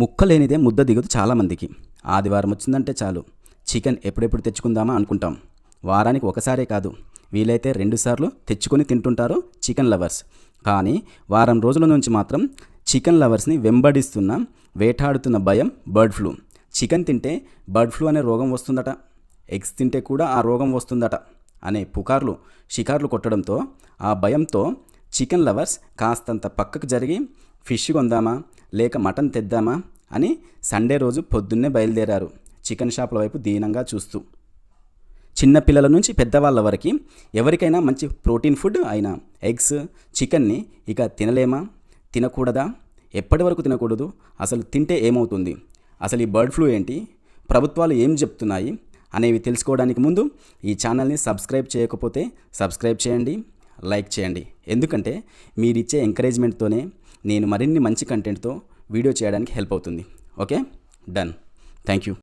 ముక్కలేనిదే ముద్ద దిగదు చాలామందికి. ఆదివారం వచ్చిందంటే చాలు చికెన్ ఎప్పుడెప్పుడు తెచ్చుకుందామా అనుకుంటాం. వారానికి ఒకసారే కాదు, వీలైతే 2 సార్లు తెచ్చుకొని తింటుంటారు చికెన్ లవర్స్. కానీ వారం రోజుల నుంచి మాత్రం చికెన్ లవర్స్ని వెంబడిస్తున్న వేటాడుతున్న భయం బర్డ్ ఫ్లూ. చికెన్ తింటే బర్డ్ ఫ్లూ అనే రోగం వస్తుందట, ఎగ్స్ తింటే కూడా ఆ రోగం వస్తుందట అనే పుకార్లు షికార్లు కొట్టడంతో ఆ భయంతో చికెన్ లవర్స్ కాస్తంత పక్కకు జరిగి ఫిష్ కొందామా లేక మటన్ తెద్దామా అని సండే రోజు పొద్దున్నే బయలుదేరారు చికెన్ షాపుల వైపు దీనంగా చూస్తూ. చిన్నపిల్లల నుంచి పెద్దవాళ్ళ వరకు ఎవరికైనా మంచి ప్రోటీన్ ఫుడ్ అయిన ఎగ్స్, చికెన్ని ఇక తినలేమా, తినకూడదా, ఎప్పటి వరకు తినకూడదు, అసలు తింటే ఏమవుతుంది, అసలు ఈ బర్డ్ ఫ్లూ ఏంటి, ప్రభుత్వాలు ఏం చెప్తున్నాయి అనేవి తెలుసుకోవడానికి ముందు ఈ ఛానల్ని సబ్స్క్రైబ్ చేయకపోతే సబ్స్క్రైబ్ చేయండి, లైక్ చేయండి. ఎందుకంటే మీరిచ్చే ఎంకరేజ్మెంట్తోనే నేను మరిన్ని మంచి కంటెంట్తో వీడియో చేయడానికి హెల్ప్ అవుతుంది. Okay, done. Thank you.